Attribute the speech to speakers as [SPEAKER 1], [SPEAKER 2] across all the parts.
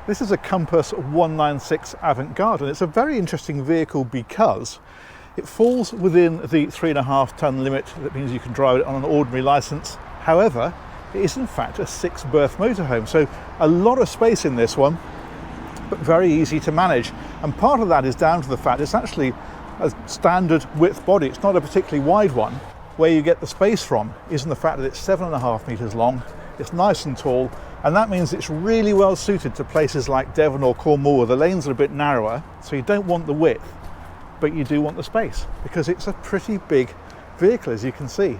[SPEAKER 1] This is a Compass 196 Avantgarde, and it's a very interesting vehicle because it falls within the 3.5 ton limit. That means you can drive it on an ordinary license. However, it is in fact a 6-berth motorhome, so a lot of space in this one, but very easy to manage. And part of that is down to the fact it's actually a standard width body. It's not a particularly wide one. Where you get the space from is in the fact that it's 7.5 meters long, it's nice and tall, and that means it's really well suited to places like Devon or Cornwall where the lanes are a bit narrower, so you don't want the width, but you do want the space, because it's a pretty big vehicle, as you can see.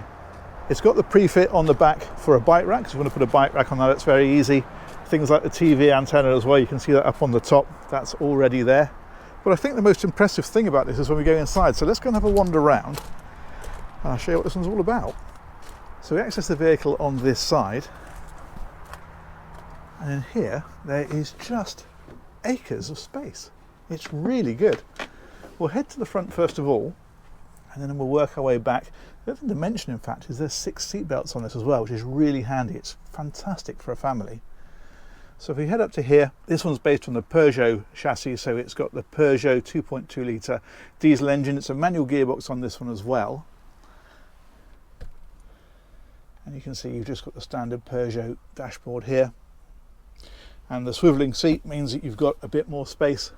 [SPEAKER 1] It's got the pre-fit on the back for a bike rack, so if you want to put a bike rack on that, it's very easy. Things like the TV antenna as well, you can see that up on the top, that's already there. But I think the most impressive thing about this is when we go inside, so let's go and have a wander around, and I'll show you what this one's all about. So we access the vehicle on this side, and in here there is just acres of space. It's really good. We'll head to the front first of all, and then we'll work our way back. The other thing to mention, in fact, is there's 6 seat belts on this as well, which is really handy. It's fantastic for a family. So if we head up to here, this one's based on the Peugeot chassis, so it's got the Peugeot 2.2 litre diesel engine. It's a manual gearbox on this one as well. And you can see you've just got the standard Peugeot dashboard here. And the swivelling seat means that you've got a bit more space,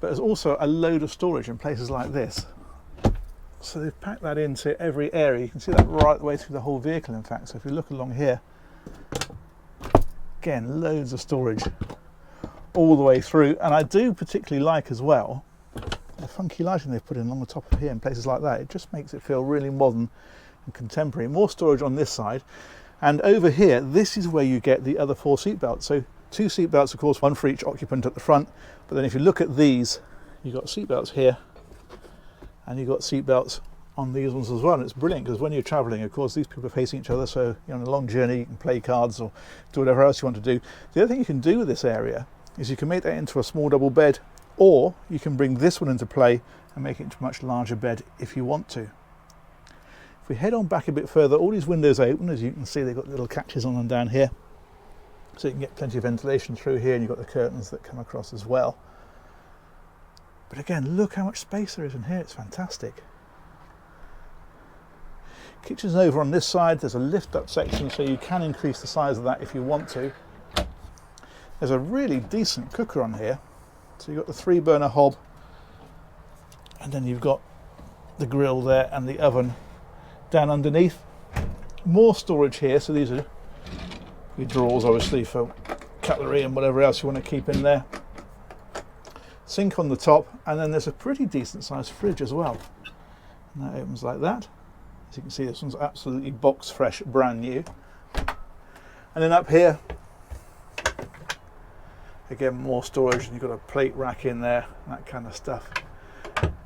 [SPEAKER 1] but there's also a load of storage in places like this. So they've packed that into every area. You can see that right the way through the whole vehicle, in fact. So if you look along here, again, loads of storage all the way through. And I do particularly like as well the funky lighting they've put in along the top of here in places like that. It just makes it feel really modern and contemporary. More storage on this side. And over here, this is where you get the other 4 seat belts. So 2 seat belts, of course, one for each occupant at the front. But then if you look at these, you've got seat belts here, and you've got seat belts on these ones as well. And it's brilliant because when you're traveling, of course, these people are facing each other. So you're on a long journey, you can play cards or do whatever else you want to do. The other thing you can do with this area is you can make that into a small double bed, or you can bring this one into play and make it into a much larger bed if you want to. If we head on back a bit further, all these windows are open. As you can see, they've got little catches on them down here, so you can get plenty of ventilation through here, and you've got the curtains that come across as well. But again, look how much space there is in here. It's fantastic. Kitchen's over on this side. There's a lift up section, so you can increase the size of that if you want to. There's a really decent cooker on here. So you've got the 3-burner hob, and then you've got the grill there and the oven down underneath. More storage here, so these are your drawers, obviously, for cutlery and whatever else you want to keep in there. Sink on the top, and then there's a pretty decent sized fridge as well. And that opens like that. As you can see, this one's absolutely box fresh, brand new. And then up here, again, more storage, and you've got a plate rack in there, and that kind of stuff.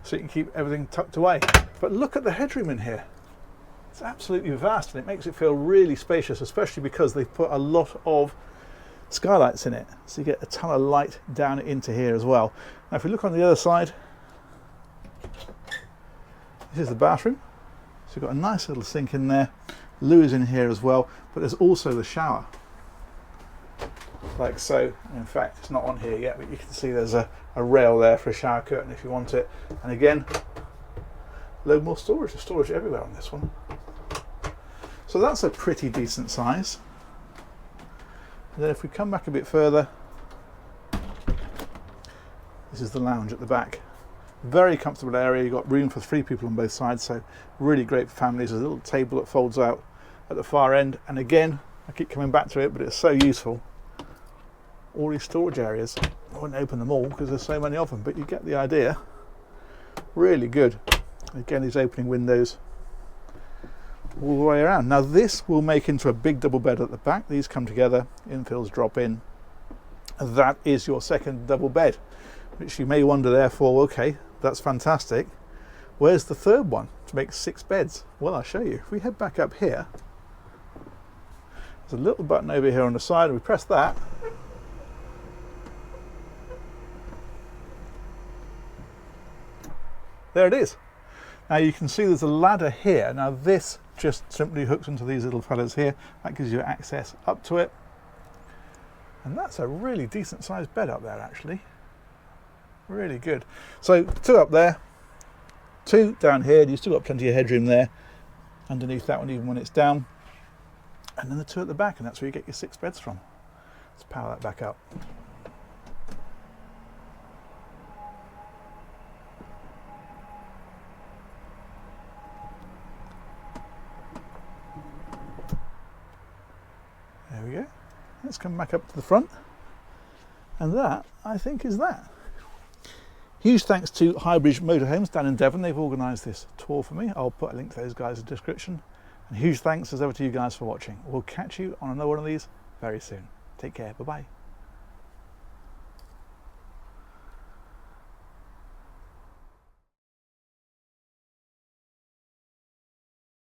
[SPEAKER 1] So you can keep everything tucked away. But look at the headroom in here. It's absolutely vast, and it makes it feel really spacious, especially because they've put a lot of skylights in it, so you get a ton of light down into here as well. Now if we look on the other side, this is the bathroom. So you've got a nice little sink in there. Loo is in here as well, but there's also the shower, like so. In fact, it's not on here yet, but you can see there's a rail there for a shower curtain if you want it. And again, load more storage. There's storage everywhere on this one. So that's a pretty decent size. And then if we come back a bit further, this is the lounge at the back. Very comfortable area. You've got room for 3 people on both sides, so really great for families. There's a little table that folds out at the far end, and again, I keep coming back to it, but it's so useful. All these storage areas, I wouldn't open them all because there's so many of them, but you get the idea. Really good. Again, these opening windows all the way around. Now this will make into a big double bed at the back. These come together, infills drop in. That is your second double bed, which you may wonder therefore, okay, that's fantastic. Where's the third one to make 6 beds? Well, I'll show you. If we head back up here, there's a little button over here on the side, and we press that. There it is. Now you can see there's a ladder here. Now this just simply hooks into these little fellas here. That gives you access up to it. And that's a really decent sized bed up there actually. Really good. So 2 up there, 2 down here, you've still got plenty of headroom there underneath that one even when it's down. And then the 2 at the back, and that's where you get your 6 beds from. Let's power that back up. There we go. Let's come back up to the front. And that, I think, is that. Huge thanks to Highbridge Motorhomes down in Devon. They've organised this tour for me. I'll put a link to those guys in the description. And huge thanks as ever to you guys for watching. We'll catch you on another one of these very soon. Take care. Bye-bye.